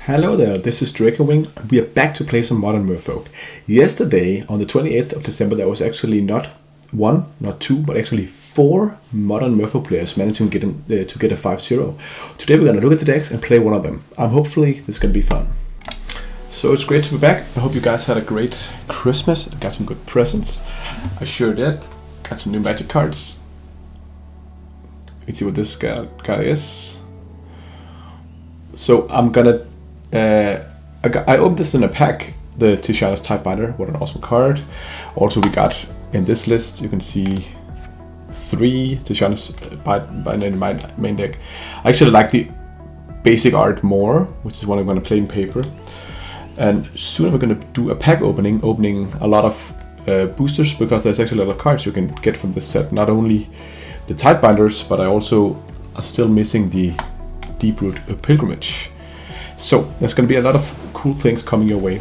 Hello there, this is Draco. We are back to play some Modern Merfolk. Yesterday, on the 28th of December, there was actually not one, not two, but actually 4 Modern Merfolk players managing to get a 5-0. Today we're going to look at the decks and play one of them. Hopefully this is going to be fun. So it's great to be back. I hope you guys had a great Christmas. Got some good presents. I sure did. Got some new magic cards. Let's see what this guy is. So I'm gonna I opened this in a pack, the Tisha's Typewriter. What an awesome card. Also we got in this list, you can see 3 Tisha's in my main deck. I actually like the basic art more, which is what I'm going to play in paper. And soon we're going to do a pack opening a lot of boosters, because there's actually a lot of cards you can get from this set. Not only the Tidebinders, but I also are still missing the Deep-Root Pilgrimage. So there's going to be a lot of cool things coming your way.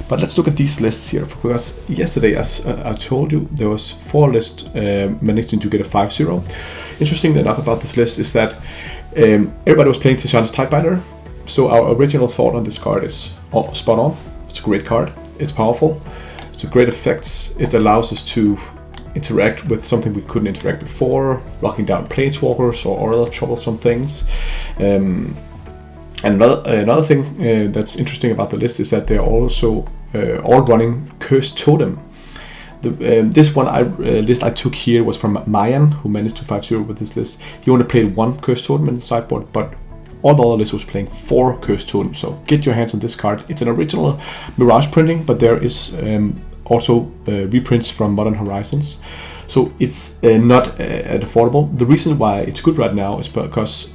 But let's look at these lists here, because yesterday, as I told you, there was 4 lists managing to get a 5-0. Interesting enough about this list is that everybody was playing Tisha's Typebinder. So our original thought on this card is spot on. It's a great card. It's powerful. It's a great effects. It allows us to interact with something we couldn't interact before, locking down planeswalkers or other troublesome things. And another thing that's interesting about the list is that they're also all running Cursed Totem. This list I took here was from Mayan, who managed to 5-0 with this list. He only played 1 Cursed Totem in the sideboard, but all the other lists was playing 4 Cursed Totem. So get your hands on this card. It's an original Mirage printing, but there is also reprints from Modern Horizons. So it's not affordable. The reason why it's good right now is because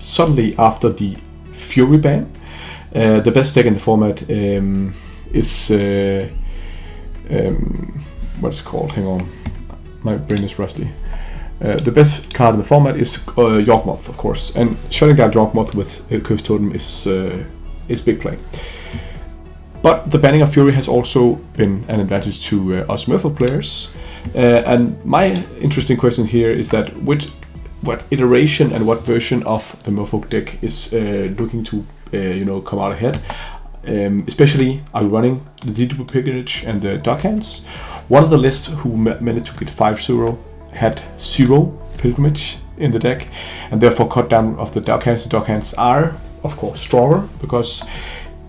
suddenly after the Fury ban, the best deck in the format is what's it called? Hang on, my brain is rusty. The best card in the format is Yawgmoth, of course, and shutting down Yawgmoth with Cursed Totem is big play. But the banning of Fury has also been an advantage to us Merfolk players. And my interesting question here is that what iteration and what version of the Merfolk deck is looking to come out ahead. Especially, are we running the Deep-Root Pilgrimage and the Dockhands? One of the lists who managed to get 5-0 had 0 Pilgrimage in the deck, and therefore cut down of the Dockhands. The Dockhands are, of course, stronger, because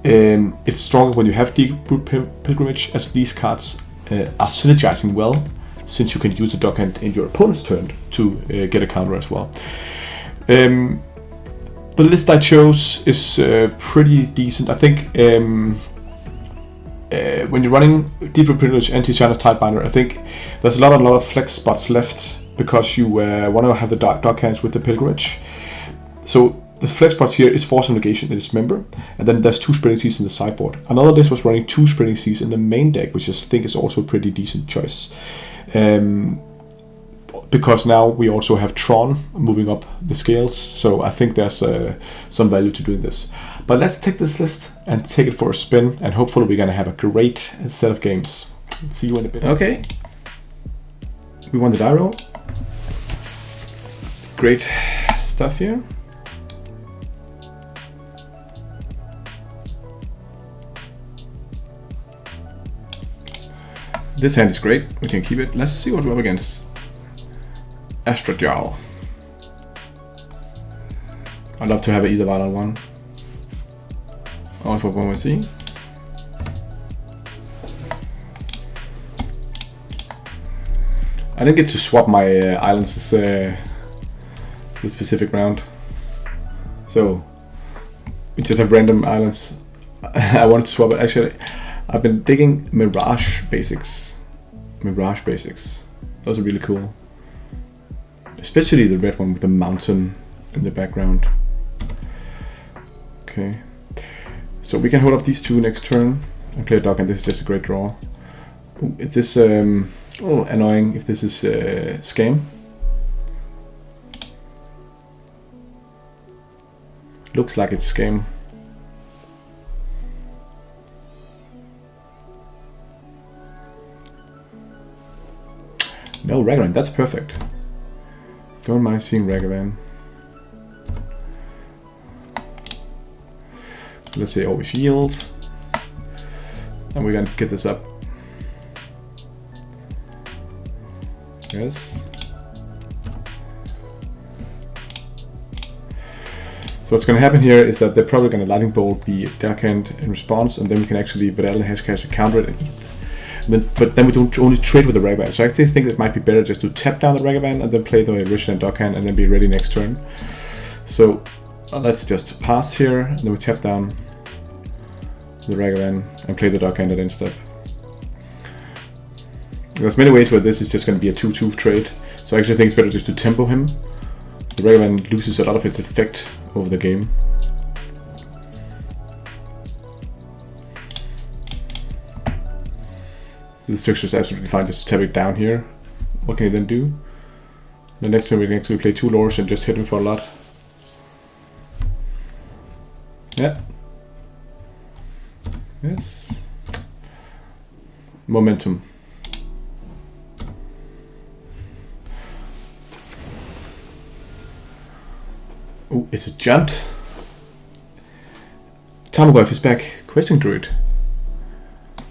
it's stronger when you have Deep-Root Pilgrimage, as these cards are synergizing well, since you can use the Dockhand in your opponent's turn to get a counter as well. The list I chose is pretty decent. I think when you're running Deep-Root Pilgrimage and Tisha's Typebinder, I think there's a lot of flex spots left, because you want to have the Dockhands with the Pilgrimage. So the flex spots here is Force of Negation and Dismember, and then there's 2 Spreading Seas in the sideboard. Another list was running 2 Spreading Seas in the main deck, which I think is also a pretty decent choice. Because now we also have Tron moving up the scales, so I think there's some value to doing this. But let's take this list and take it for a spin, and hopefully we're gonna have a great set of games. See you in a bit. Okay, we won the die roll. Great stuff here. This hand is great, we can keep it. Let's see what we're up against. Astrajal. I'd love to have either one on one. Also, what we see. I didn't get to swap my islands this specific round. So, we just have random islands. I wanted to swap it. Actually, I've been digging Mirage Basics. Those are really cool. Especially the red one with the mountain in the background. Okay. So we can hold up these 2 next turn and play a dog, and this is just a great draw. Ooh, is this annoying if this is Scam? Looks like it's Scam. No, Ragavan, that's perfect. Don't mind seeing Ragavan. let's say always yield. And we're going to get this up. Yes. So what's going to happen here is that they're probably going to lightning bolt the Dark Hand in response, and then we can actually Vidal and Hashcash counter it and eat. But then we don't only trade with the Ragavan. So I actually think it might be better just to tap down the Ragavan and then play the Ritual and Dark Hand and then be ready next turn. So let's just pass here, and then we tap down the Ragavan and play the Dark Hand at end step. There's many ways where this is just going to be a 2-2 trade. So I actually think it's better just to tempo him. The Ragavan loses a lot of its effect over the game. This structure is absolutely fine, just tap it down here. What can you then do? The next turn we can actually play 2 lords and just hit him for a lot. Yeah. Yes. Momentum. Oh, it's a jumped. Tamagotchi is back. Questing Druid.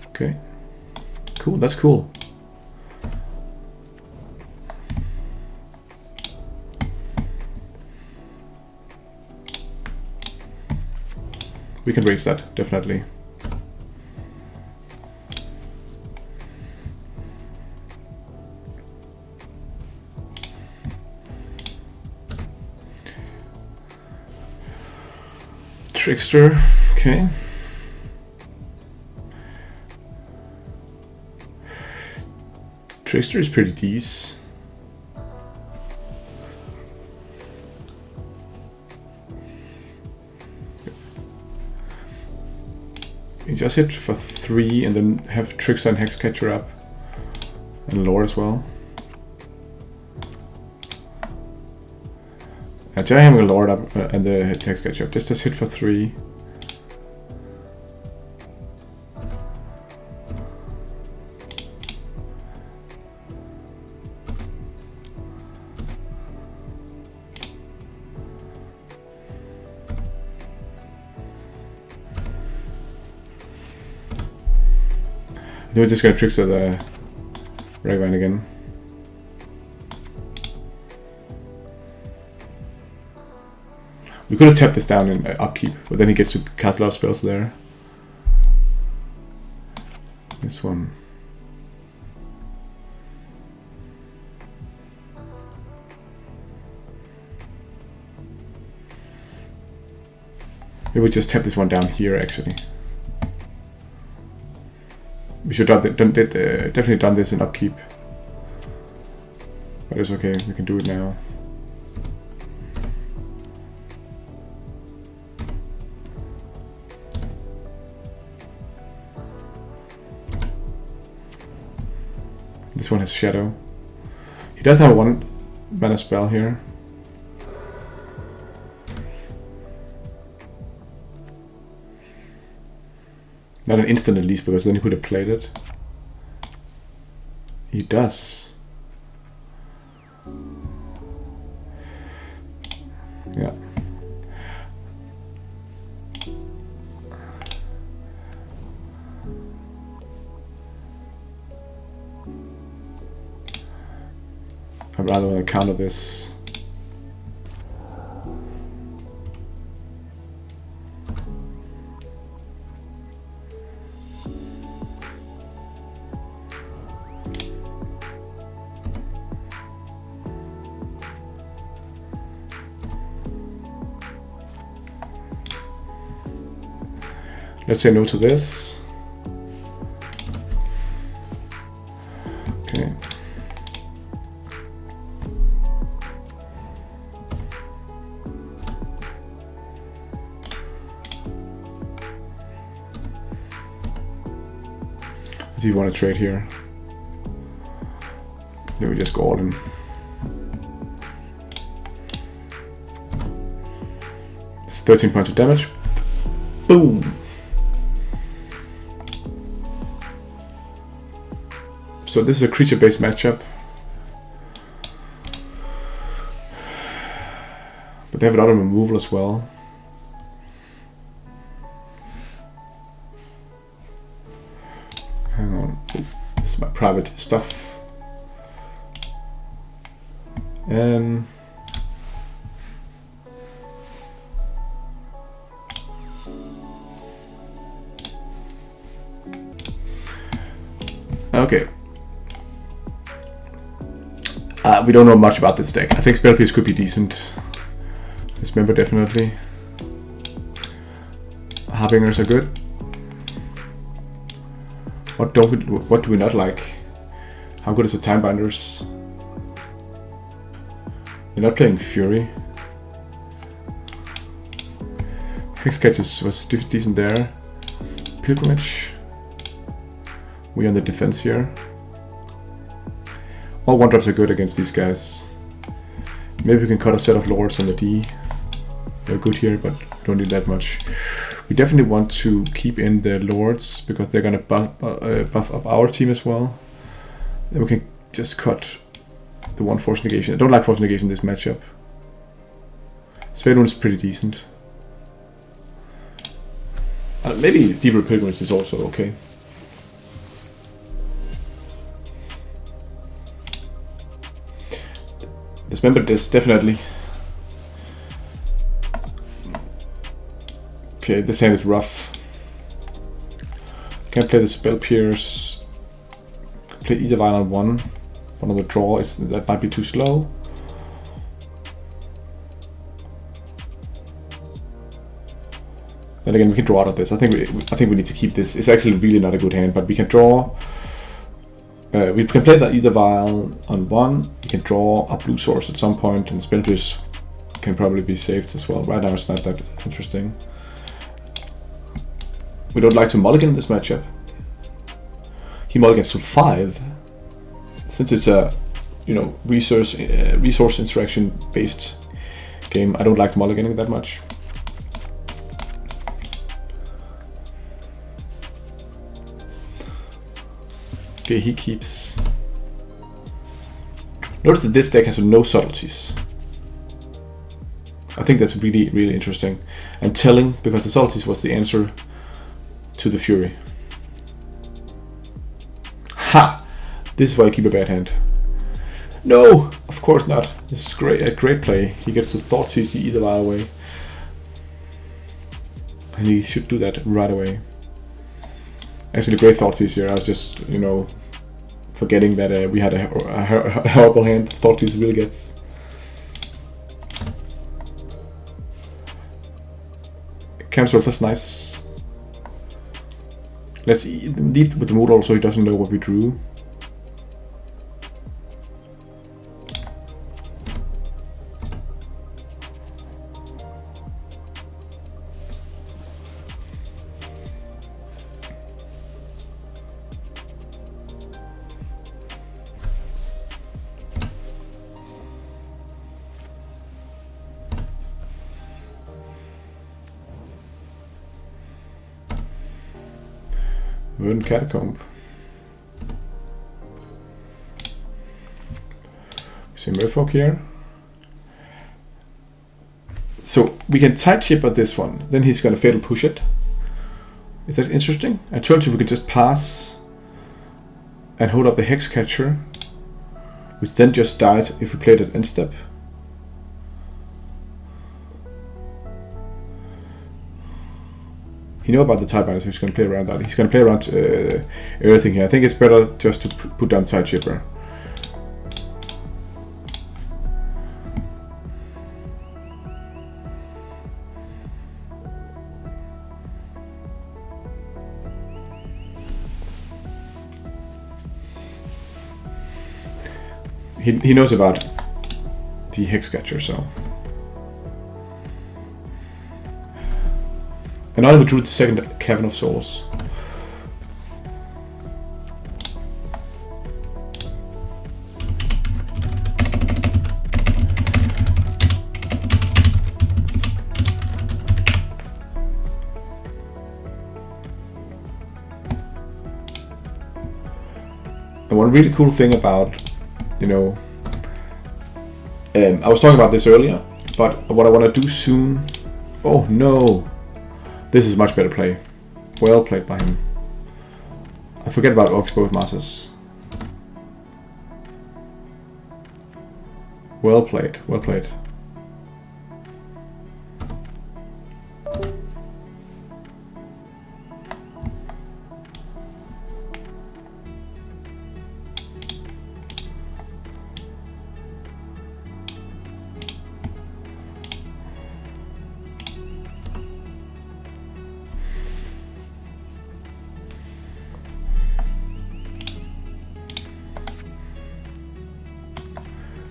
Okay. Cool, that's cool. We can raise that, definitely. Trickster, okay. Trickster is pretty decent. You just hit for 3 and then have Trickster and Hexcatcher up. And Lore as well. Try having a Lord up and the Hexcatcher up. Just hit for 3. Then we're just gonna Trickster the Ragavan again. We could have tapped this down in upkeep, but then he gets to cast a lot of spells there. This one. Maybe we just tap this one down here actually. We should have definitely done this in upkeep. But it's okay, we can do it now. This one has Shadow. He does have 1 mana spell here. Not an instant at least, because then he could have played it. He does. Yeah. I'd rather want to counter this. Let's say no to this. Okay. Do you want to trade here? Then we just go all in. It's 13 points of damage. Boom! So this is a creature-based matchup. But they have a lot of removal as well. hang on. This is my private stuff. Okay. We don't know much about this deck. I think Spell Pierce could be decent. Dismember definitely. Harbingers are good. What do we not like? How good is the Time Binders? They're not playing Fury. Hexcatch was decent there. Pilgrimage. We're on the defense here. All 1-drops are good against these guys. Maybe we can cut a set of lords on the D. They're good here, but don't need that much. We definitely want to keep in the lords because they're gonna buff up our team as well. Then we can just cut the one force negation. I don't like force negation in this matchup. Svedun is pretty decent. Maybe Deeper Pilgrimage is also okay. Dismember this, definitely. Okay, this hand is rough. Can't play the Spell Pierce. Play either Vile on one on the draw. That might be too slow. Then again, we can draw out of this. I think we need to keep this. It's actually really not a good hand, but we can draw. We can play the Either Vile on one. We can draw a blue source at some point, and Spell Pierce can probably be saved as well. Right now, it's not that interesting. We don't like to mulligan in this matchup. He mulligans to 5. Since it's a, resource interaction based game, I don't like mulliganing that much. Okay, he keeps. Notice that this deck has no subtleties. I think that's really, really interesting and telling, because the subtleties was the answer to the Fury. Ha! This is why I keep a bad hand. No, of course not. This is great. A great play. He gets to Thoughtseize the Either Vile away, and he should do that right away. Actually, great Thoughtseize here. I was just, forgetting that we had a horrible hand. Thoughtseize really gets. Cancel. That's nice. Let's lead with the mood also. He doesn't know what we drew. Verdant Catacomb. We see Merfolk here. So we can tight chipper this one. Then he's gonna fatal push it. Is that interesting? I told you we could just pass and hold up the Hex Catcher, which then just dies if we played at end step. You know about the Tie Binders, so he's going to play around that. He's going to play around everything here. I think it's better just to put down Side Chipper. He knows about the Hex Catcher, so. And now we drew the second Cavern of Souls. And one really cool thing about, I was talking about this earlier, but what I want to do soon. Oh no! This is much better play. Well played by him. I forget about Oxbow Masters. Well played, well played.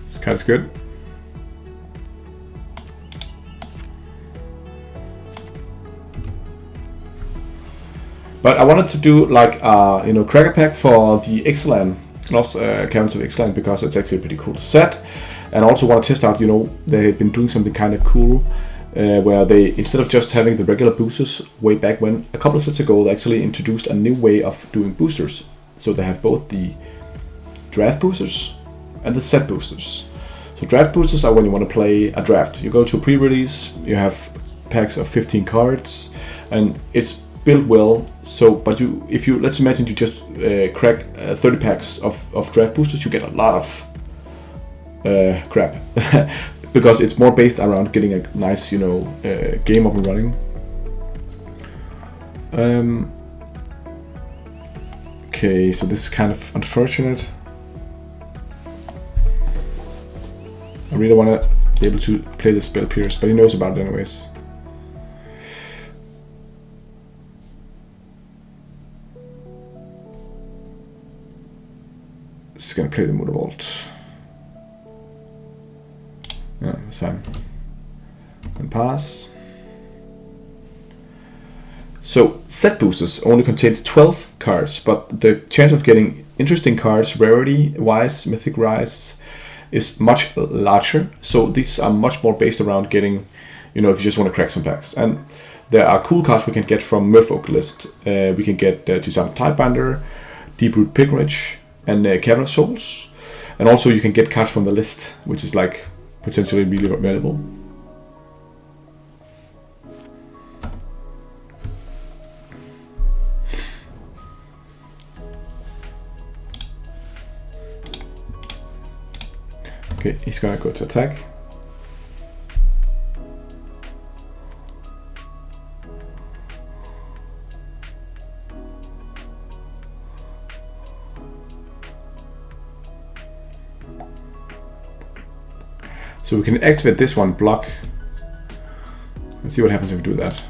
This card's good. But I wanted to do like you know, Cracker Pack for the Ixalan, Lost Caverns of Ixalan, because it's actually a pretty cool set. And I also want to test out, you know, they've been doing something kind of cool, where they, instead of just having the regular boosters way back when, a couple of sets ago, they actually introduced a new way of doing boosters. So they have both the draft boosters and the set boosters. So draft boosters are when you want to play a draft. You go to a pre-release, you have packs of 15 cards, and it's built well. So, but you, if you, let's imagine you just crack 30 packs of draft boosters, you get a lot of crap. Because it's more based around getting a nice, you know, game up and running. Okay, so this is kind of unfortunate. I really want to be able to play the Spell Pierce, but he knows about it anyways. Just gonna play the Mutavault. Yeah, that's fine. And pass. So set boosters only contains 12 cards, but the chance of getting interesting cards, rarity wise, mythic wise, is much larger. So these are much more based around getting, you know, if you just want to crack some packs. And there are cool cards we can get from Merfolk list. We can get Tisan's Tidebinder, Deep-Root Pigridge, and Cavern of Souls. And also you can get cards from the list, which is like potentially really valuable. Okay, he's gonna go to attack. So we can activate this one, block. Let's see what happens if we do that.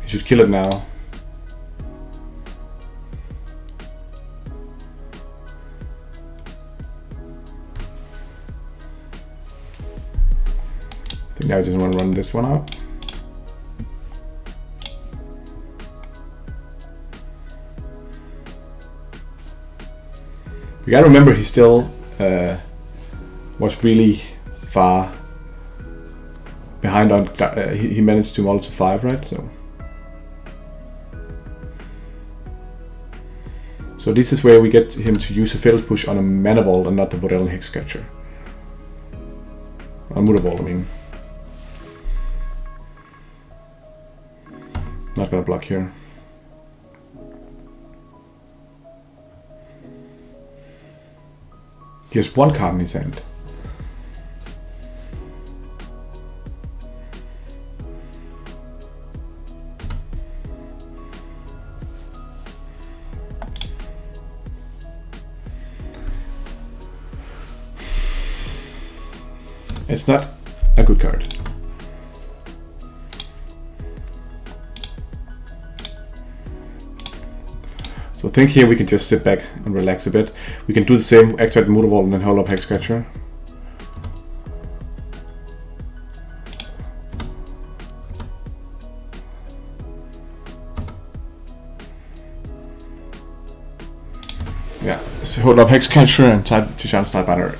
You should kill it now. I think now I just want to run this one out. You gotta remember he still was really far behind on. He managed to model to 5, right? So this is where we get him to use a Fatal Push on a Mana Vault and not the Vorel Hexcatcher. On Mutavault, I mean. Not gonna block here. He has one card in his hand. It's not a good card. So I think here we can just sit back and relax a bit. We can do the same, activate Mutavault and then hold up Hexcatcher. Yeah, so hold up Hexcatcher and Tisan's Tidebinder.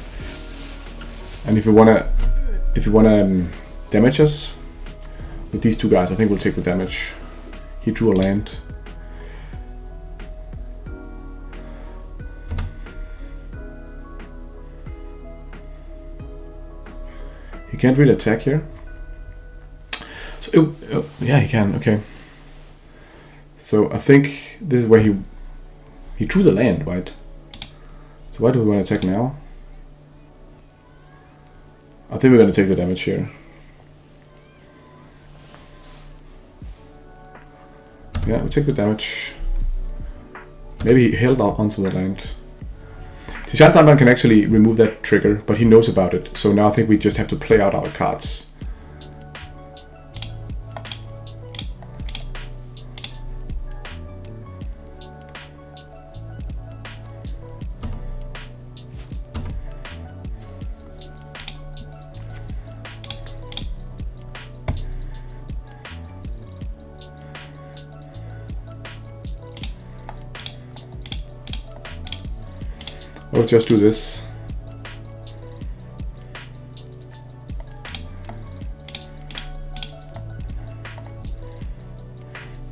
And if you wanna damage us with these two guys, I think we'll take the damage. He drew a land. He can't really attack here. So yeah, he can. Okay. So I think this is where he drew the land, right? So why do we want to attack now? I think we're going to take the damage here. Yeah, we take the damage. Maybe he held out onto the land. Tishane's Timebinder can actually remove that trigger, but he knows about it. So now I think we just have to play out our cards. Or just do this.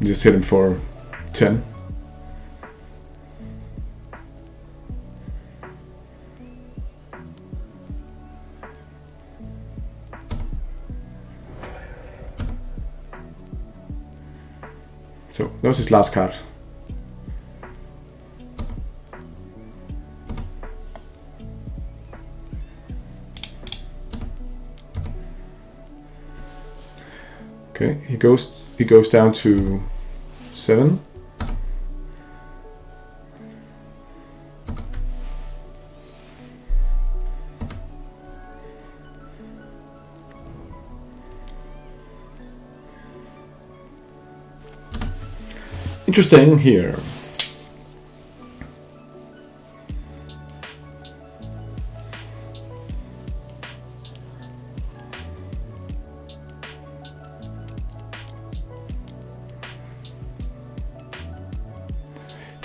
Just hit him for 10. So that was his last card. Okay, he goes down to 7. Interesting here.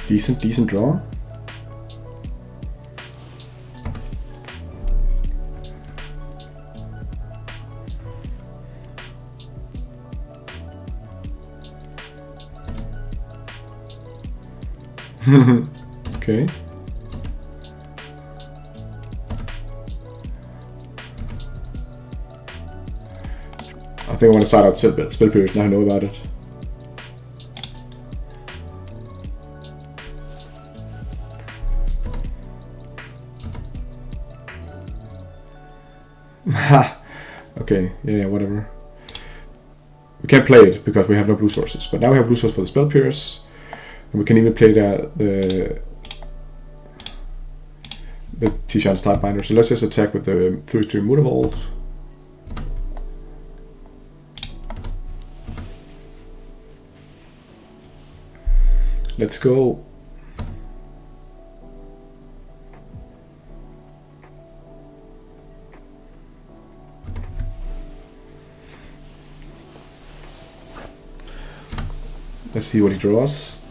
Decent draw. Okay. I think I want to side out spell period now I know about it. Okay, yeah, whatever. We can't play it because we have no blue sources, but now we have blue source for the spell pierce, and we can even play the Tishane's Tidebinder. So let's just attack with the 3/3 Mutavault. Let's go. Let's see what he draws.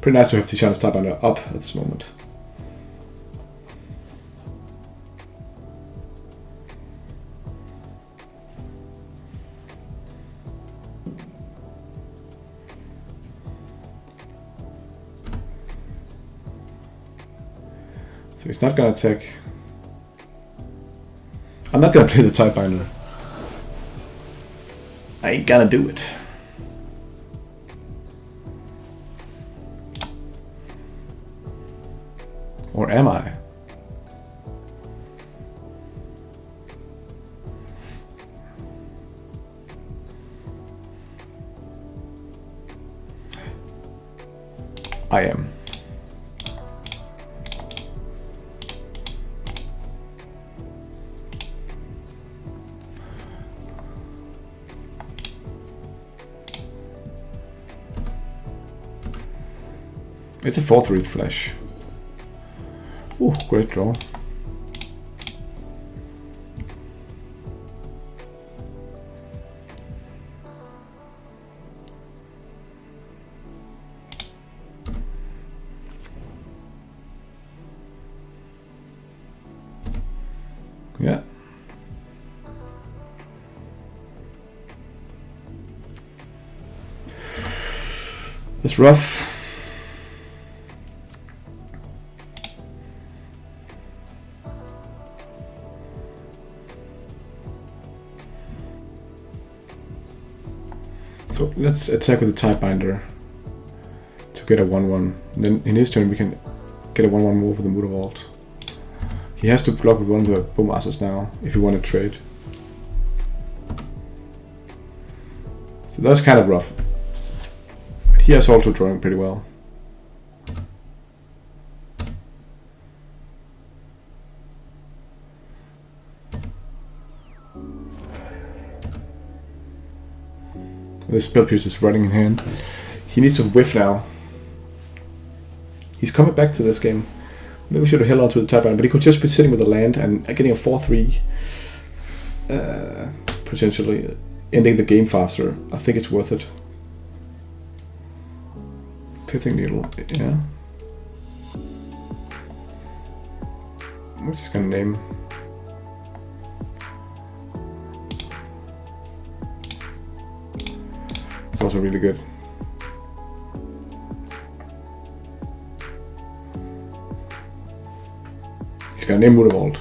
Pretty nice to have Tishane's Tidebinder up at this moment. So he's not gonna attack. I'm not gonna play the Tidebinder. I ain't gonna do it. Or am I? I am. It's a 4/3 flash. Ooh, great draw. Yeah. It's rough. So let's attack with the Type Binder to get a 1/1. And then in his turn we can get a 1/1 more with the Mutavault. He has to block with one of the Bowmasters now if you want to trade. So that's kind of rough. But he is also drawing pretty well. The Spell Pierce is running in hand. He needs to whiff now. He's coming back to this game. Maybe we should have held on to the Type Binder, but he could just be sitting with a land and getting a 4/3. Potentially ending the game faster. I think it's worth it. Pithing Needle, yeah. What's this kind of name? It's also really good. He's got a name Mutavault.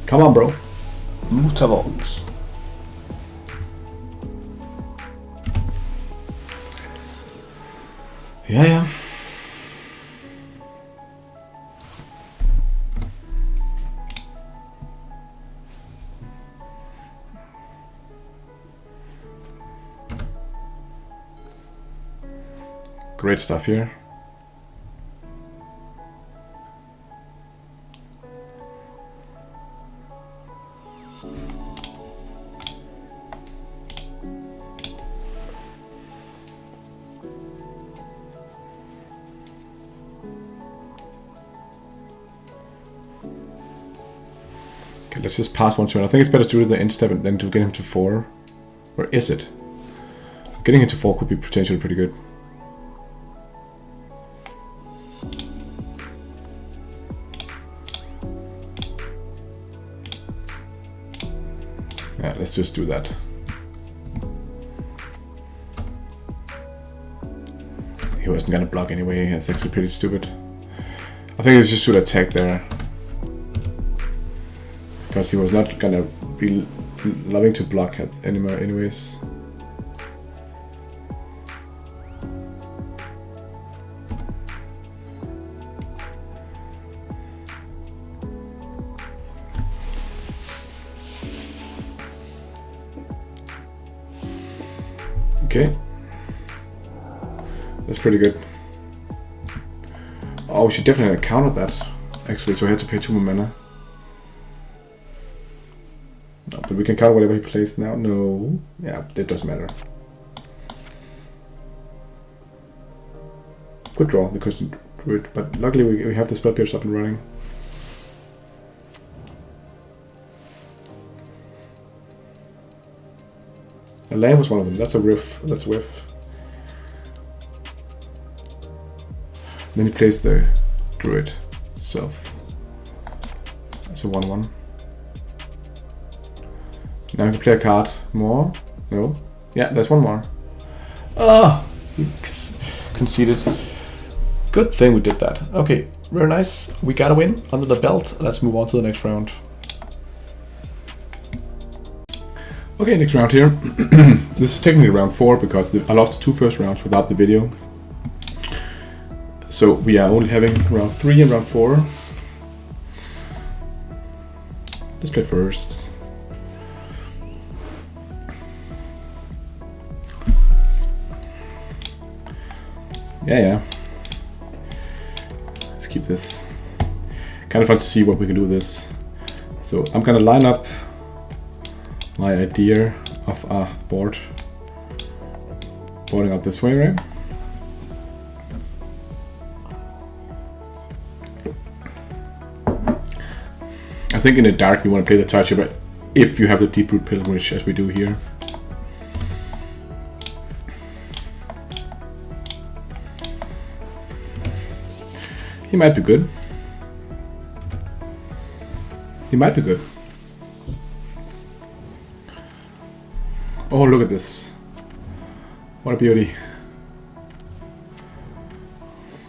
Come on, bro. Mutavault. Yeah. Great stuff here. Let's just pass one turn. I think it's better to do the end step than to get him to 4. Or is it? Getting him to 4 could be potentially pretty good. Yeah, let's just do that. He wasn't gonna block anyway. That's actually pretty stupid. I think he just should attack there. Because he was not gonna be loving to block at anymore anyways. Okay. That's pretty good. Oh, we should definitely counter that. Actually, so I had to pay 2 more mana. No, but we can counter whatever he plays now. No. Yeah, it doesn't matter. Good draw, the Custom Druid, but luckily we have the Spell Pierce up and running. A land was one of them. That's a riff. That's a whiff. Then he plays the Druid itself. That's a 1/1. Now he can play a card more. No. Yeah, there's one more. Ah! He conceded. Good thing we did that. Okay, very nice. We got a win under the belt. Let's move on to the next round. Okay, next round here. This is technically round 4 because I lost the 2 first rounds without the video. So we are only having round 3 and round 4. Let's play first. Yeah. Let's keep this. Kind of fun to see what we can do with this. So I'm gonna line up my idea of a board. Boarding out this way, right? I think in the dark you want to play the Toucher, but if you have the Deep-Root Pilgrimage as we do here. He might be good. He might be good. Oh, look at this. What a beauty.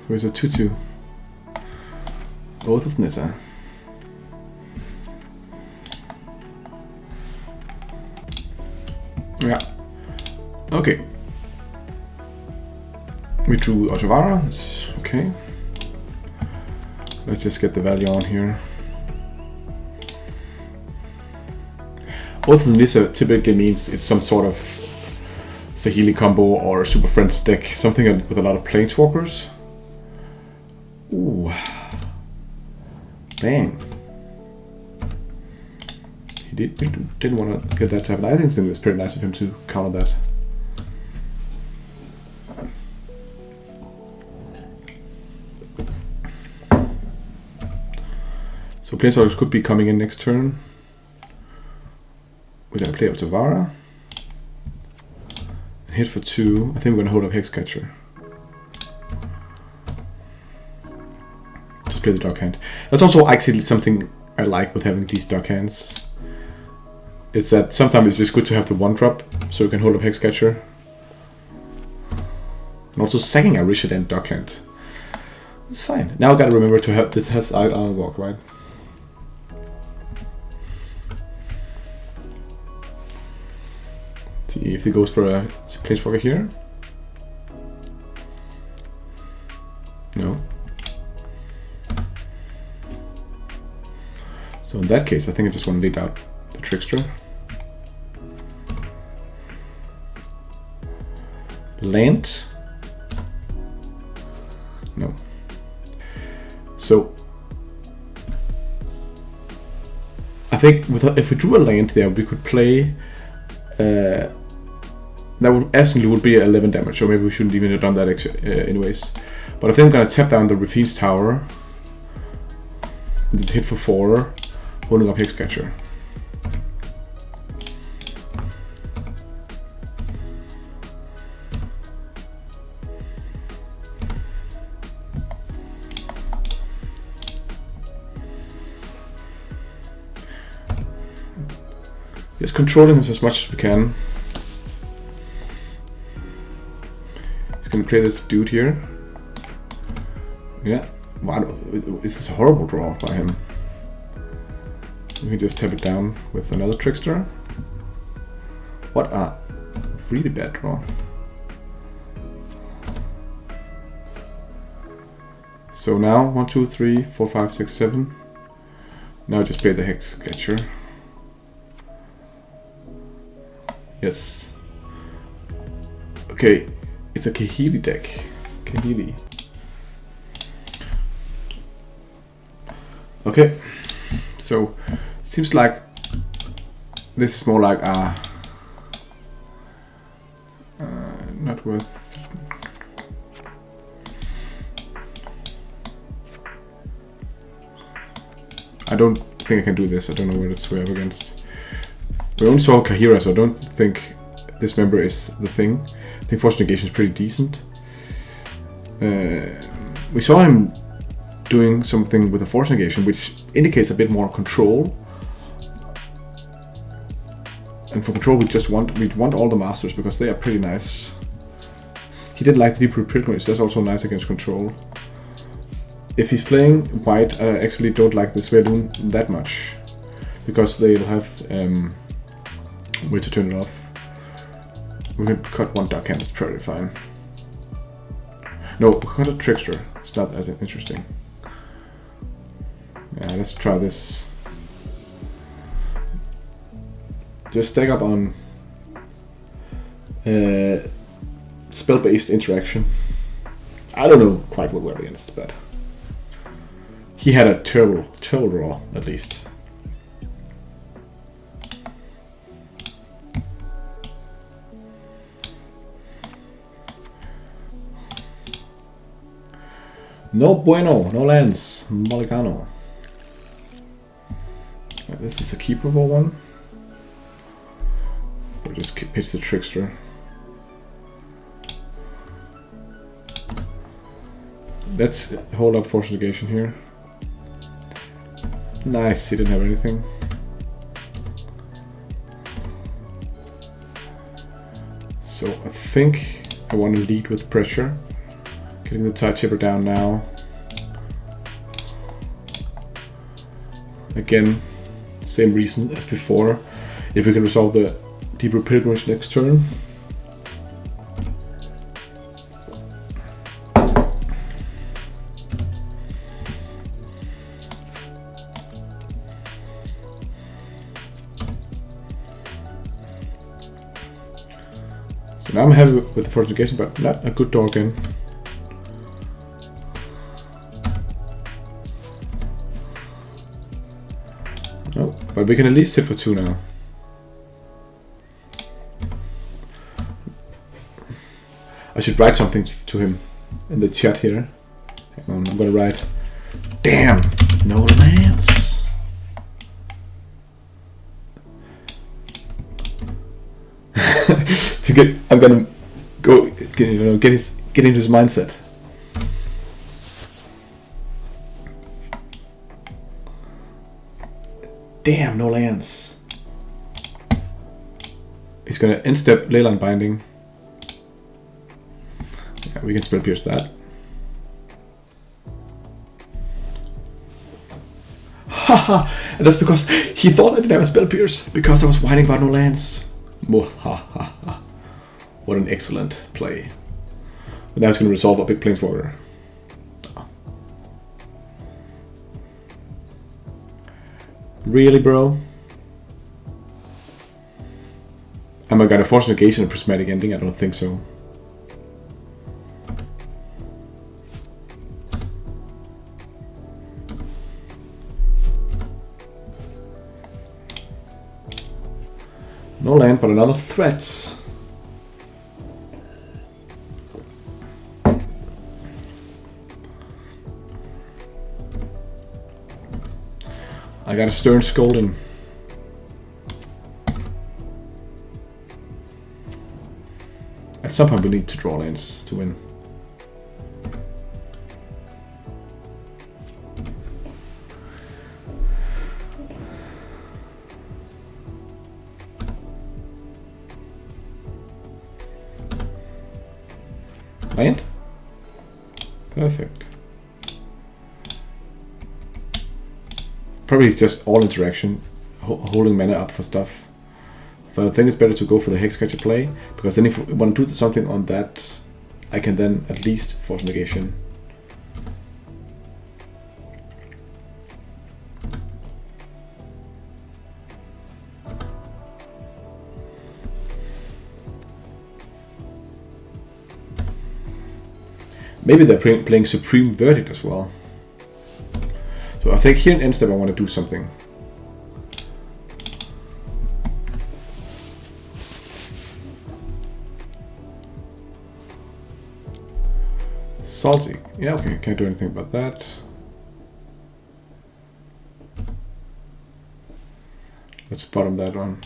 So it's a 2/2. Both of Nissa. Yeah. Okay. We drew Otavara. Okay. Let's just get the value on here. Both of Nissa typically means it's some sort of Saheeli combo or Super Friends deck. Something with a lot of Planeswalkers. Ooh. Bang. He didn't want to get that to happen. I think it's pretty nice of him to counter that. So Planeswalkers could be coming in next turn. We're gonna play Otavara. Hit for 2. I think we're gonna hold up Hexcatcher. Just play the dog hand. That's also actually something I like with having these dog hands. Is that sometimes it's just good to have the 1-drop so you can hold up Hexcatcher. And also sacking a Rishadan dog hand. It's fine. Now I gotta remember to have this has Iron Walk, right? See if he goes for a Planeswalker here. No. So in that case, I think I just want to lead out the Trickster. Land. No. So I think if we drew a land there, we could play. That would absolutely be 11 damage, or maybe we shouldn't even have done that anyways. But I think I'm gonna tap down the Rafine's Tower and then hit for 4, holding up Hexcatcher. Just controlling him as much as we can. He's gonna play this dude here. Yeah. Wow, this is a horrible draw by him. We can just tap it down with another Trickster. What a really bad draw. So now 1, 2, 3, 4, 5, 6, 7. Now just play the Hexcatcher. Yes. Okay, it's a Kaheeli deck. Kaheeli. Okay, so seems like this is more like not worth. I don't think I can do this. I don't know what it's way up against. We only saw Kahira, so I don't think this member is the thing. I think Force Negation is pretty decent. We saw him doing something with a Force Negation, which indicates a bit more control. And for control, we want all the masters because they are pretty nice. He did like the Deep Root Pilgrimage. That's also nice against control. If he's playing white, I actually don't like the Sverdun that much because they'll have way to turn it off. We can cut one dark hand, it's probably fine. No, we cut a Trickster. It's not as interesting. Yeah, let's try this. Just stack up on spell-based interaction. I don't know quite what we're against, but he had a terrible draw, at least. No bueno, no lands, Molicano. Yeah, this is a keepable one. We'll just pitch the Trickster. Let's hold up Force Negation here. Nice, he didn't have anything. So I think I want to lead with pressure. Getting the tide taper down now. Again, same reason as before. If we can resolve the Deeper Pilgrimage next turn. So now I'm happy with the fortification, but not a good door again. Oh, but we can at least hit for 2 now. I should write something to him in the chat here. Hang on, I'm gonna write, damn, no lands. I'm gonna go, get into his mindset. Damn, no lands. He's gonna end-step Leyline Binding. Yeah, we can Spell Pierce that. Haha! And that's because he thought I didn't have a Spell Pierce because I was whining about no lands. Mohahaha. What an excellent play. But now it's gonna resolve a big Planeswalker. Really, bro? Am I gonna force negation and prismatic ending? I don't think so. No land, but another threat. I got a Stern Scolding. At some point we need to draw lands to win. Land? Perfect. Probably it's just all interaction, holding mana up for stuff. So I think it's better to go for the Hexcatcher play, because then if we want to do something on that, I can then at least force negation. Maybe they're playing Supreme Verdict as well. So I think here in end step I want to do something. Salty. Yeah, okay, can't do anything about that. Let's bottom that one.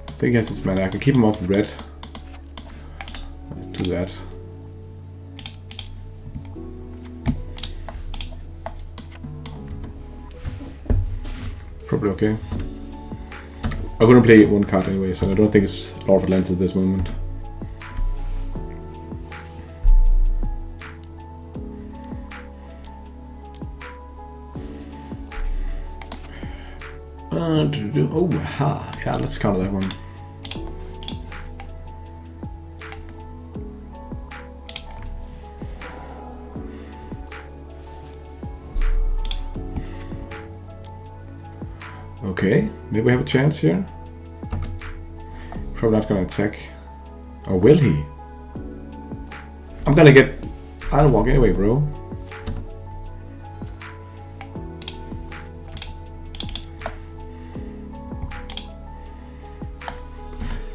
I think he has his mana. I can keep him off in red. Let's do that. Probably okay. I'm gonna play one card anyways, and I don't think it's Lord of Lands at this moment. Oh, ha! Yeah, let's counter that one. Okay, maybe we have a chance here. Probably not gonna attack. Or will he? I'm gonna get I'll walk anyway, bro.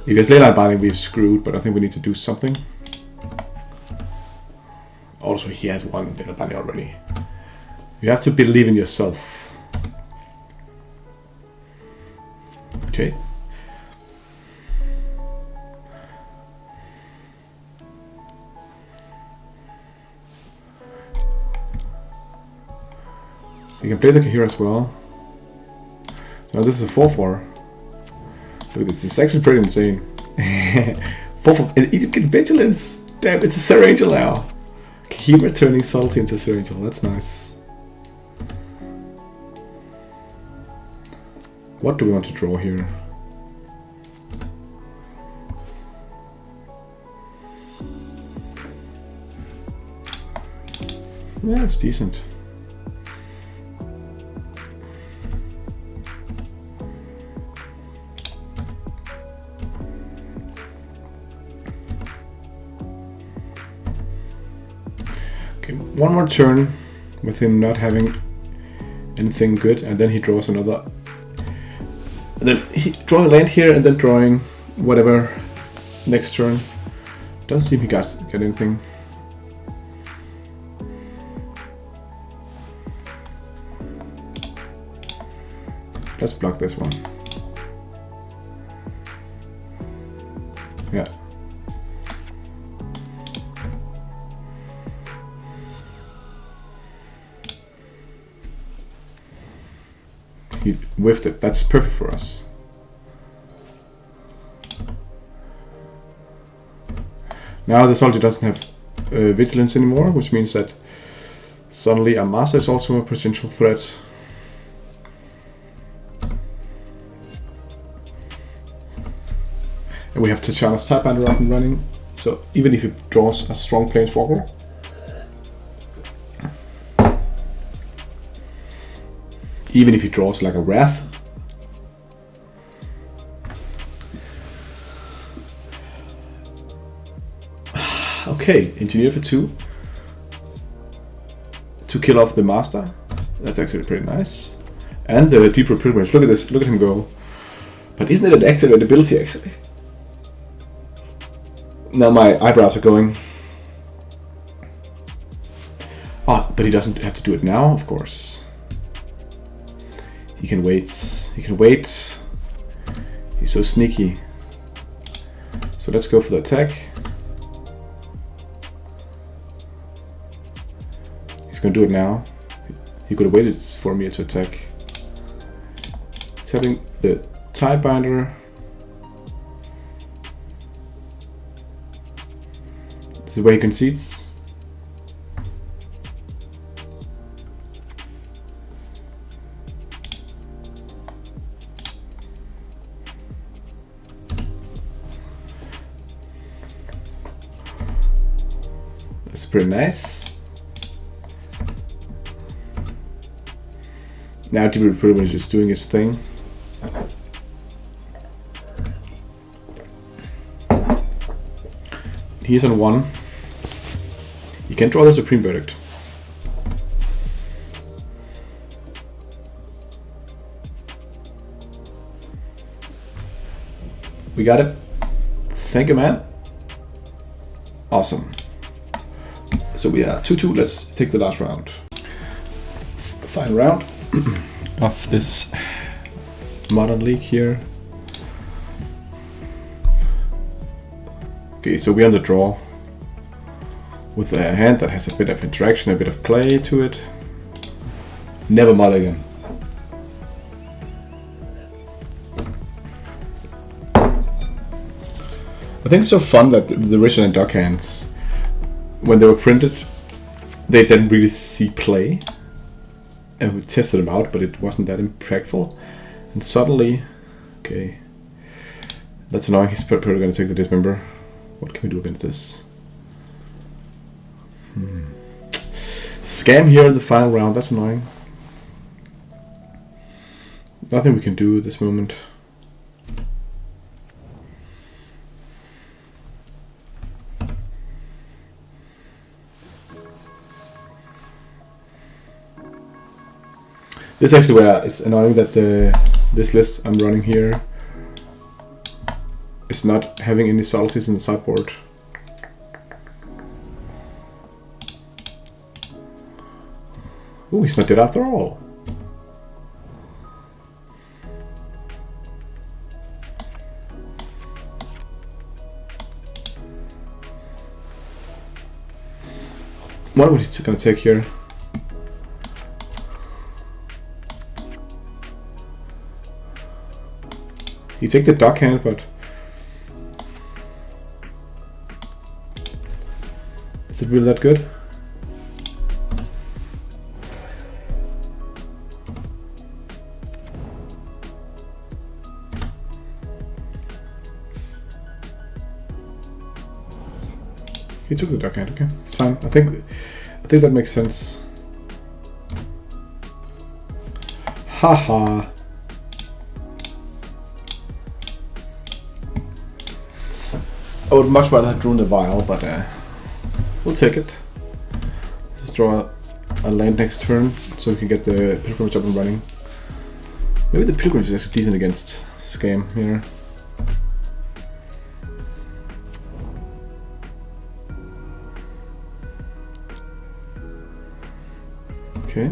If it's Leyline Binding, we're screwed, but I think we need to do something. Also, he has one Leyline Binding already. You have to believe in yourself. Okay. You can play the here as well. So this is a 4/4. Look, this is actually pretty insane. 4/4, and you get vigilance. Damn, it's a Sir Angel now. Kahira turning salty into Sir Angel. That's nice. What do we want to draw here? Yeah, it's decent. Okay, one more turn with him not having anything good, and then he draws another. And then he drawing a land here, and then drawing whatever next turn. Doesn't seem he got anything. Let's block this one. Yeah. He whiffed it. That's perfect for us. Now the soldier doesn't have vigilance anymore, which means that suddenly Amasa is also a potential threat. And we have Tatjana's Typebinder up and running, so even if he draws a strong Planeswalker, even if he draws like a Wrath, okay, Engineer for 2 to kill off the Master. That's actually pretty nice. And the Deep Root Pilgrimage, look at this, look at him go. But isn't it an activated ability actually? Now my eyebrows are going. Ah, but he doesn't have to do it now, of course. He can wait. He can wait. He's so sneaky. So let's go for the attack. He's gonna do it now. He could have waited for me to attack. Tapping the Typebinder. This is where he concedes. That's pretty nice. Now Deep pretty much just doing his thing. He's on 1. You can draw the Supreme Verdict. We got it. Thank you, man. Awesome. So we are 2-2. Let's take the last round. Final round of this Modern League here. Okay, so we're on the draw with a hand that has a bit of interaction, a bit of play to it. Never mulligan. I think it's so fun that the original Duck hands, when they were printed, they didn't really see play. And we tested them out, but it wasn't that impactful. And suddenly, okay, that's annoying. He's probably going to take the Dismember. What can we do against this? Scam here in the final round. That's annoying. Nothing we can do at this moment. This is actually where it's annoying that this list I'm running here is not having any subtleties in the sideboard. Ooh, he's not dead after all. What would he gonna take here? He take the dog hand, but is it really that good? He took the dog hand. Okay, it's fine. I think that makes sense. Haha. I would much rather have drawn the vial, but we'll take it. Let's draw a land next turn so we can get the pilgrimage up and running. Maybe the pilgrimage is decent against Scam here. Okay.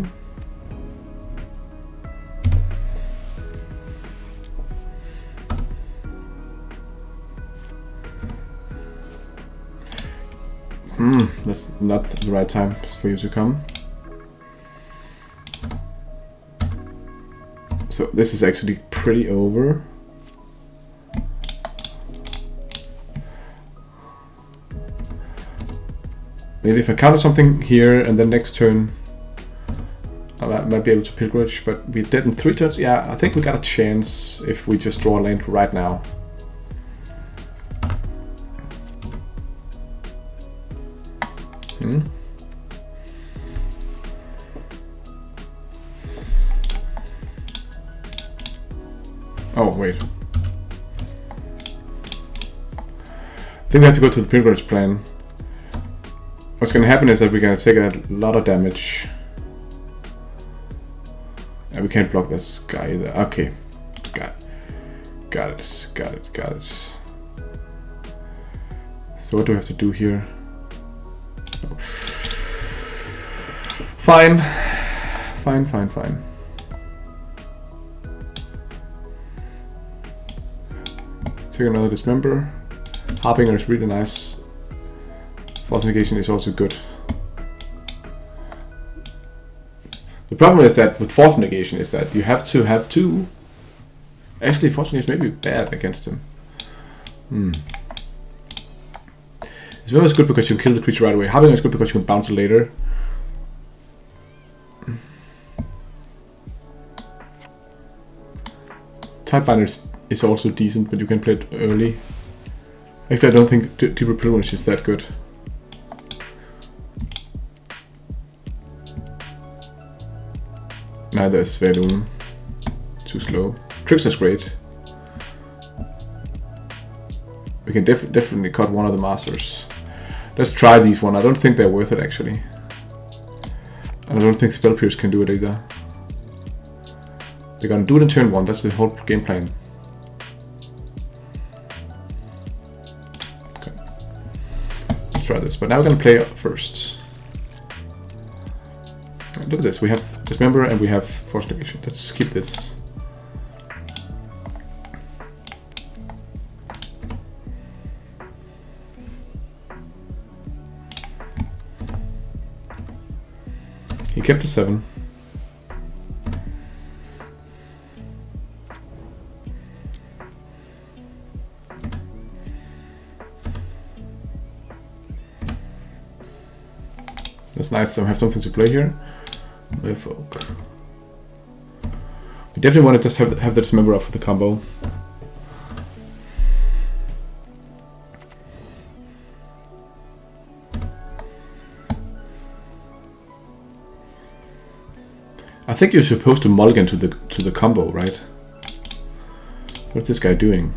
That's not the right time for you to come. So this is actually pretty over. Maybe if I counter something here and then next turn I might be able to pilgrimage, but we did in 3 turns. Yeah, I think we got a chance if we just draw a land right now. Oh, wait. I think we have to go to the pilgrimage plan. What's gonna happen is that we're gonna take a lot of damage. And we can't block this guy either. Okay. Got it. So what do we have to do here? Fine. Take another dismember. Harbinger is really nice. False negation is also good. The problem with that, with false negation, is that you have to have 2. Actually, false negation may be bad against him. Dismember is good because you can kill the creature right away. Harbinger is good because you can bounce it later. Typebinder is also decent, but you can play it early. Actually, I don't think Deeper Pilgrimage is that good. Neither is Svelun. Too slow. Trickster's great. We can definitely cut one of the masters. Let's try these one. I don't think they're worth it, actually. And I don't think Spell Pierce can do it either. They're gonna do it in turn 1. That's the whole game plan. Okay. Let's try this. But now we're gonna play first. Look at this. We have Dismember and we have Force Negation. Let's keep this. He kept a 7. That's nice, so I have something to play here. Merfolk. We definitely want to just have the Dismember up for the combo. I think you're supposed to mulligan to the combo, right? What's this guy doing?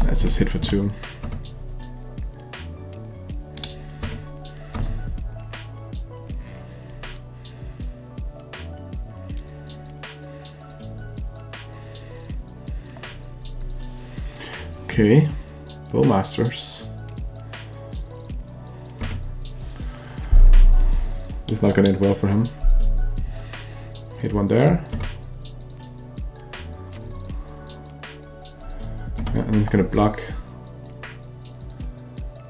Let's just hit for 2. Okay, Bowmasters. It's not gonna end well for him. Hit one there. Yeah, and he's gonna block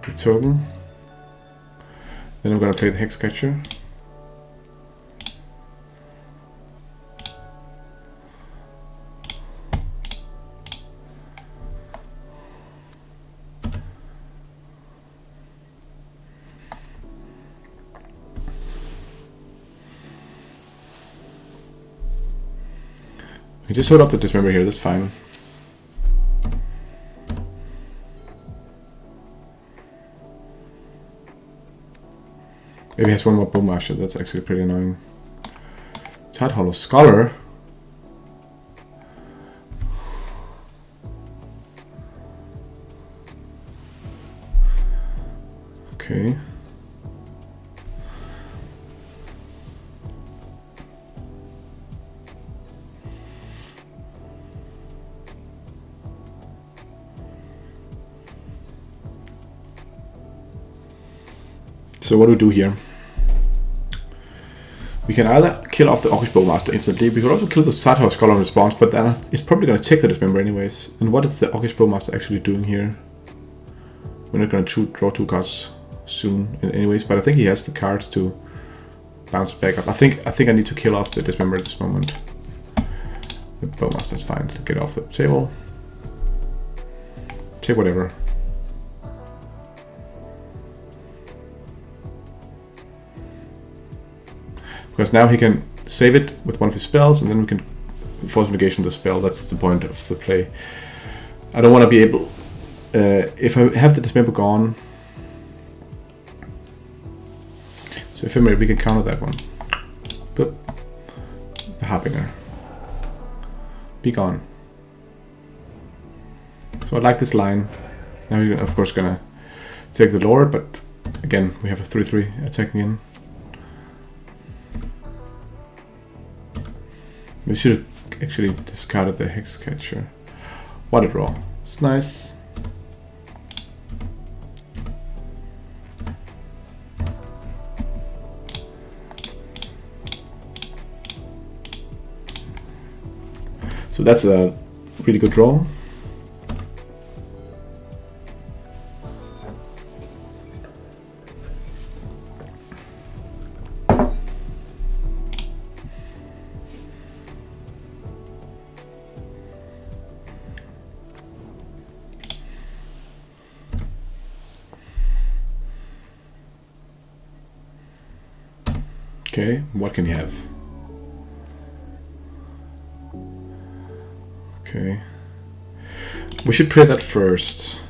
the token. Then I'm gonna play the Hex Catcher. We just hold up the Dismember here, that's fine. Maybe he has one more Bowmaster, that's actually pretty annoying. Tide Hollow Scholar. Okay. So what do we do here? We can either kill off the Orcish Bowmaster instantly, we could also kill the Tidehorse Scholar in response, but then it's probably going to take the Dismember anyways. And what is the Orcish Bowmaster actually doing here? We're not going to draw 2 cards soon anyways, but I think he has the cards to bounce back up. I think I need to kill off the Dismember at this moment. The Bowmaster is fine to get off the table. Take whatever. Because now he can save it with one of his spells, and then we can force negation the spell. That's the point of the play. I don't want to be able... if I have the Dismember gone... So Ephemerate, we can counter that one. Boop. The Harbinger. Be gone. So I like this line. Now we're of course gonna take the Lord, but again, we have a 3/3 attacking in. We should have actually discarded the Hex Catcher. What a draw. It's nice. So that's a really good draw. Okay, what can you have? Okay. We should play that first.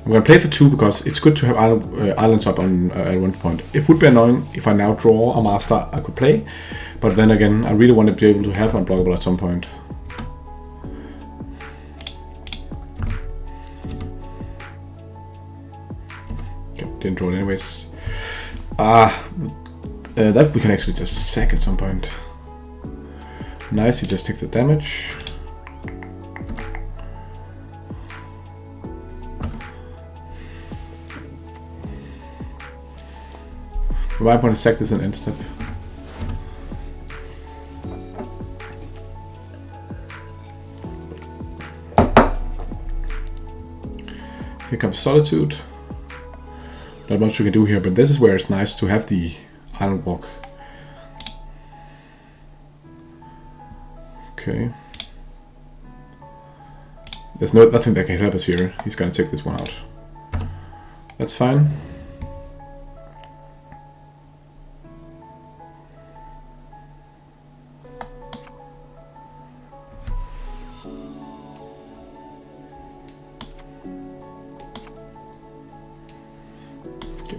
I'm gonna play for 2 because it's good to have islands up on at one point. It would be annoying if I now draw a master I could play, but then again, I really want to be able to have unblockable at some point. Okay, didn't draw it anyways. That we can actually just sack at some point. Nice, he just takes the damage. We might want to sack this in end step. Here comes Solitude. Not much we can do here, but this is where it's nice to have the Island Walk. Okay. There's nothing that can help us here. He's gonna take this one out. That's fine.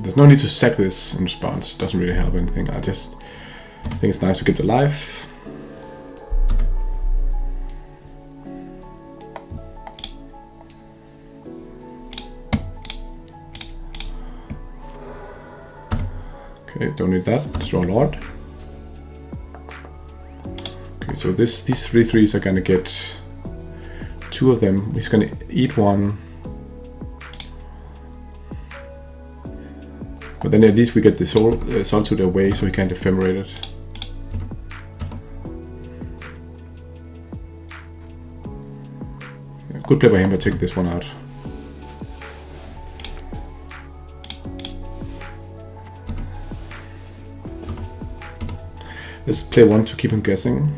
There's no need to sack this in response, it doesn't really help anything. I just think it's nice to get the life. Okay, don't need that. Let's draw a Lord. Okay, so these 3/3s are gonna get 2 of them. He's gonna eat 1. But then at least we get the Solitude away so he can't ephemerate it. Yeah, good play by him to take this one out. Let's play 1 to keep him guessing.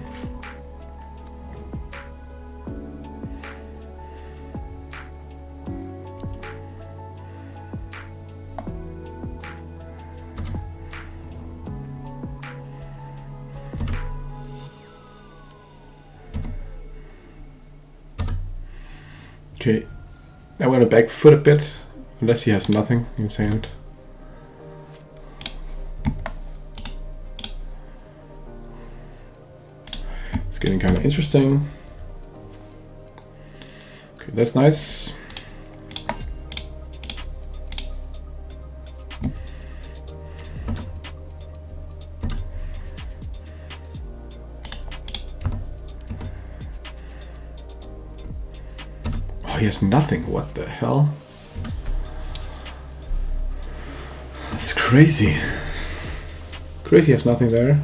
Okay, I want to back foot a bit, unless he has nothing in his hand. It's getting kind of interesting. Okay, that's nice. Oh, he has nothing. What the hell? That's crazy. Crazy has nothing there.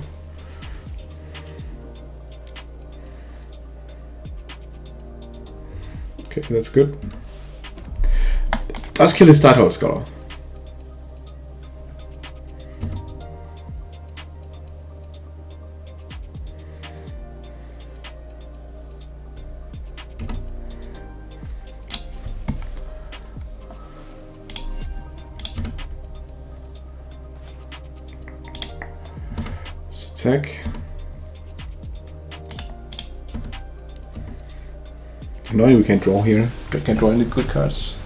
Okay, that's good. Does kill his Stadtholz Scholar. Attack. Annoying we can't draw here. Can't draw any good cards.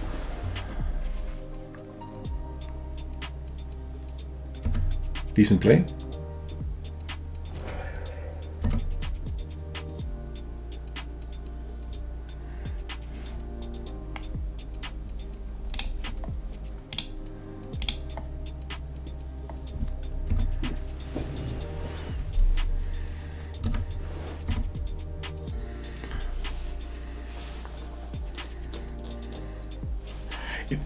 Decent play.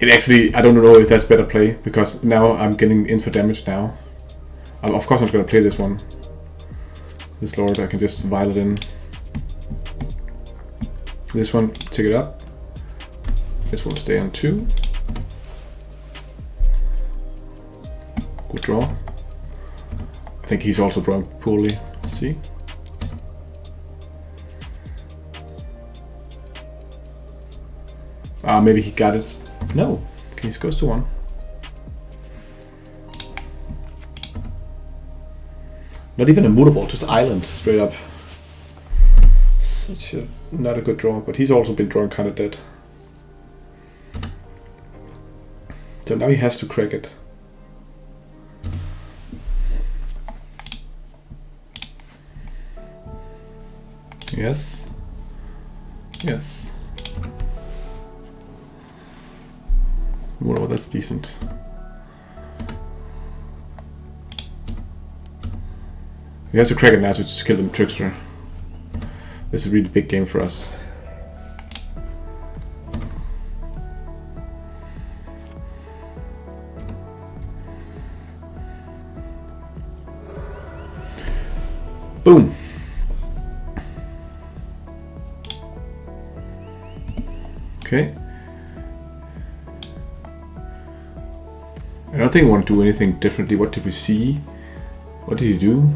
It actually, I don't know if that's better play, because now I'm getting in for damage now. Of course I'm not going to play this one. This Lord, I can just vial it in. This one, take it up. This one stay on 2. Good draw. I think he's also drawing poorly. Let's see. Maybe he got it. No. Okay, he goes to 1. Not even a mutable, just island straight up. Such a not a good draw, but he's also been drawing kind of dead. So now he has to crack it. Yes. Yes. Well, that's decent. He has to crack it now to kill the Trickster. This is a really big game for us. Boom! Okay. I don't think I want to do anything differently. What did we see? What did he do?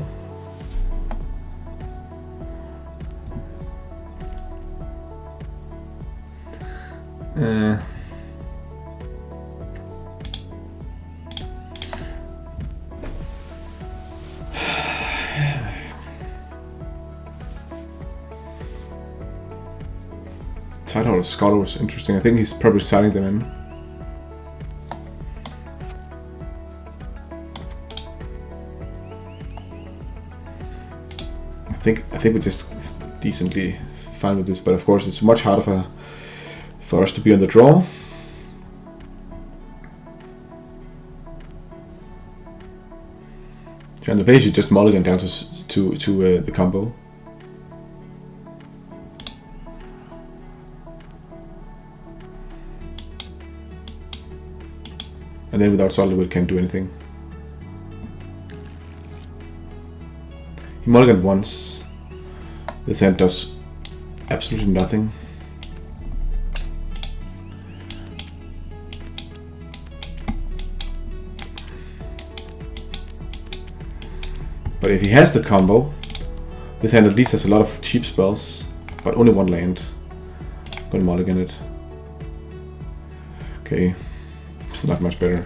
Title of Scholar was interesting. I think he's probably signing them in. I think we're just decently fine with this, but of course it's much harder for us to be on the draw. So on the base, you just mulligan down to the combo. And then without Solid Wood can't do anything. He mulliganed once. This hand does absolutely nothing. But if he has the combo, this hand at least has a lot of cheap spells, but only one land. I'm gonna mulligan it. Okay, it's not much better.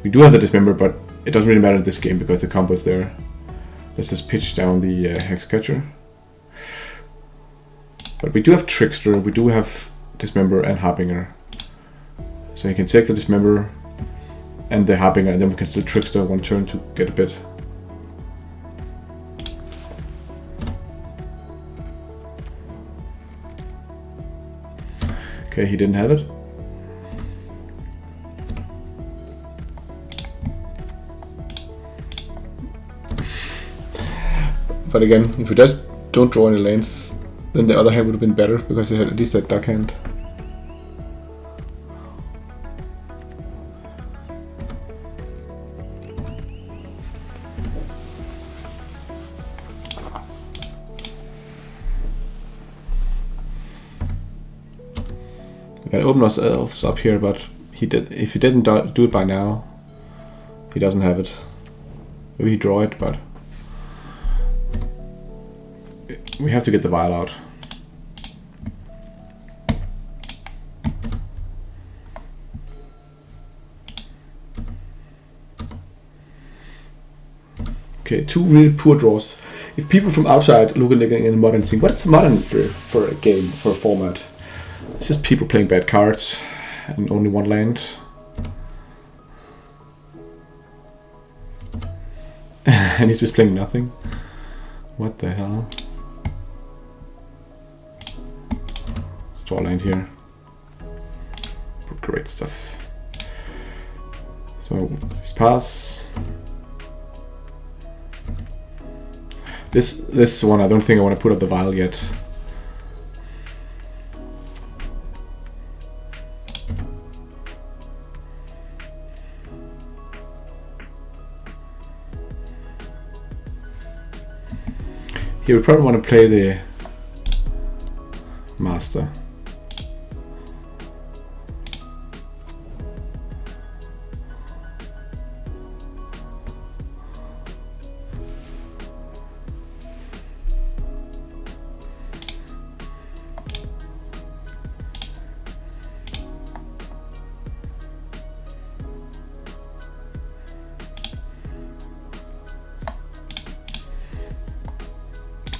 We do have the Dismember, but it doesn't really matter in this game because the combo is there. Let's just pitch down the Hexcatcher. But we do have Trickster, we do have Dismember and Harbinger. So you can take the Dismember and the Harbinger, and then we can still Trickster one turn to get a bit. Okay, he didn't have it. But again, if we just don't draw any lanes, then the other hand would have been better because he had at least that duck hand. We can open ourselves up here, but he did. If he didn't do it by now, he doesn't have it. Maybe he draw it, but we have to get the vial out. Okay, two really poor draws. If people from outside look at in the modern scene, what's modern for a game, for a format? It's just people playing bad cards and only one land. And he's just playing nothing. What the hell? Let's draw a land here. Great stuff. So, just pass. This one, I don't think I want to put up the vial yet. He would probably want to play the Master.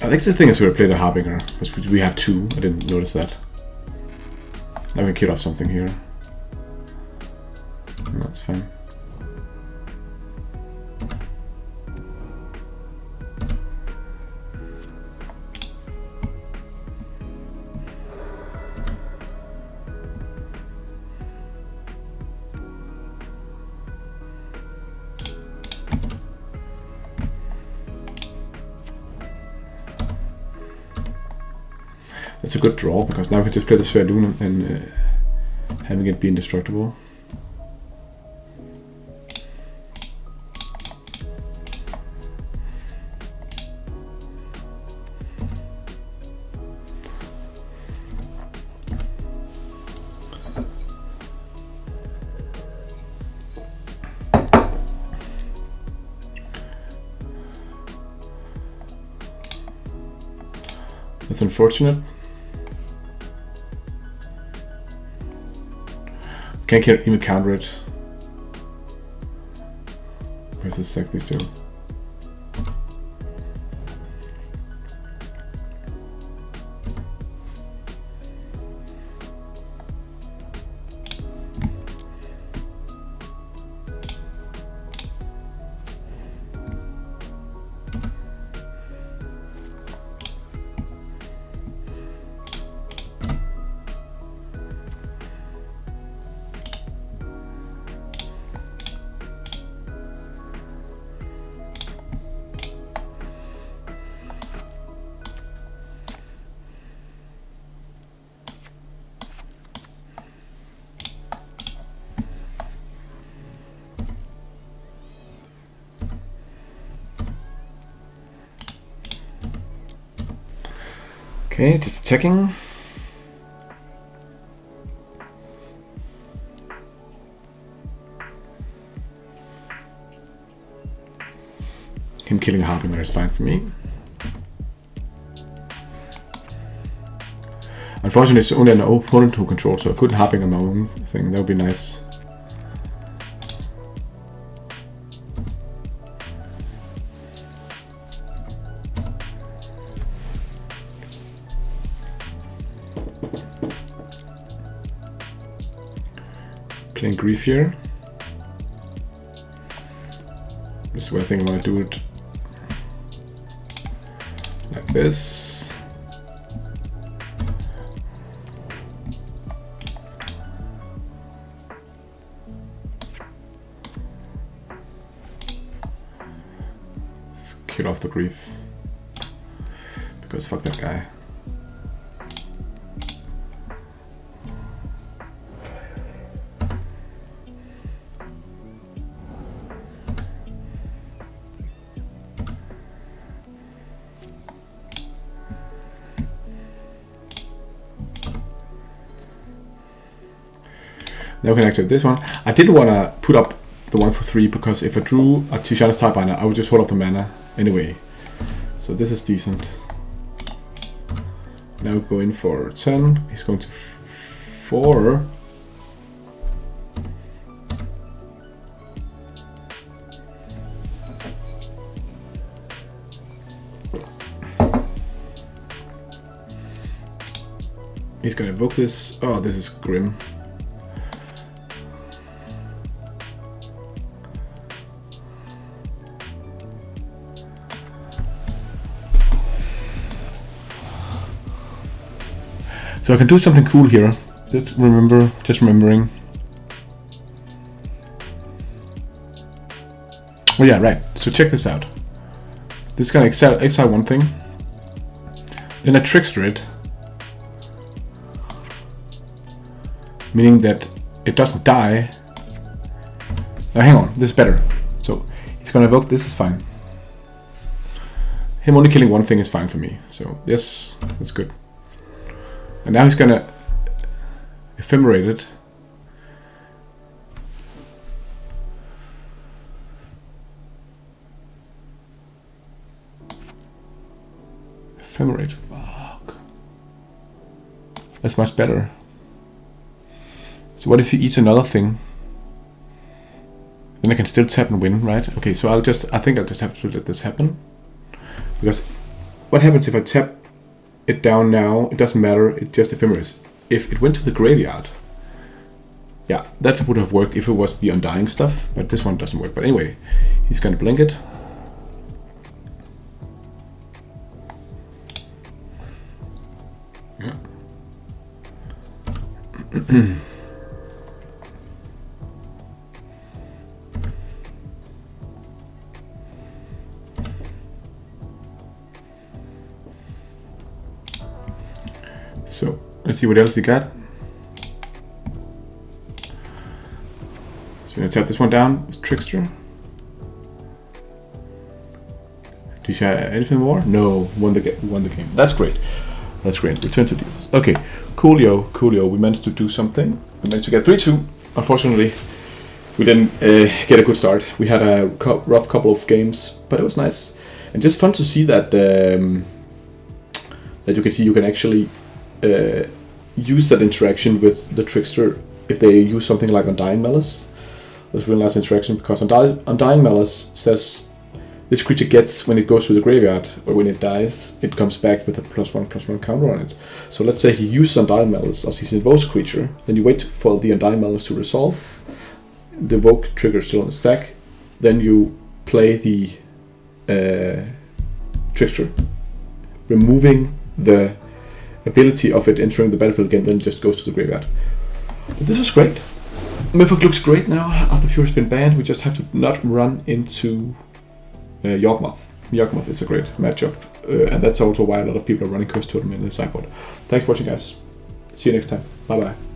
I think the thing is we play the Harbinger, because we have two. I didn't notice that. Now we can kill off something here. No, that's fine. That's a good draw, because now we can just play the Sverlun and having it be indestructible. That's unfortunate. Can't even counter it. Where's the sack these two? Okay, just checking. Him killing a Harbinger is fine for me. Unfortunately, it's only an opponent who controls, so I couldn't Harbinger my own thing. That would be nice. Playing Grief here. This is where I think I want to do it like this. Let's kill off the Grief. Because fuck that guy. Now we can activate this one. I didn't want to put up the 1 for 3 because if I drew a Tishana's Type Binder, I would just hold up the mana anyway. So this is decent. Now we go in for 10. He's going to 4. He's going to evoke this. Oh, this is grim. So I can do something cool here. Just remembering. Oh yeah, right. So check this out. This is gonna exile one thing. Then I trickster it. Meaning that it doesn't die. Now hang on, this is better. So he's gonna evoke, this is fine. Him only killing one thing is fine for me. So yes, that's good. And now he's gonna ephemerate it. Ephemerate. Fuck. That's much better. So what if he eats another thing? Then I can still tap and win, right? Okay, so I think I'll just have to let this happen. Because what happens if I tap it down now? It doesn't matter, it just ephemerates. If it went to the graveyard, yeah, that would have worked if it was the Undying stuff, but this one doesn't work. But anyway, he's gonna blink it. Yeah. So let's see what else he got. So we're gonna tap this one down. It's Trickster. Do you have anything more? No, won the game. That's great. That's great. Return to deals. Okay, coolio. We managed to do something. We managed to get 3-2. Unfortunately, we didn't get a good start. We had a rough couple of games, but it was nice and just fun to see that you can actually use that interaction with the Trickster if they use something like Undying Malice. That's a really nice interaction because Undying Malice says this creature gets, when it goes to the graveyard or when it dies, it comes back with a +1/+1 counter on it. So let's say he uses Undying Malice as his invokes creature, then you wait for the Undying Malice to resolve, the evoke trigger is still on the stack, then you play the Trickster, removing the ability of it entering the battlefield again, then it just goes to the graveyard. But this was great. Merfolk looks great now after Fury's been banned. We just have to not run into Yawgmoth. Yawgmoth is a great matchup, and that's also why a lot of people are running Curse Totem in the sideboard. Thanks for watching, guys. See you next time. Bye bye.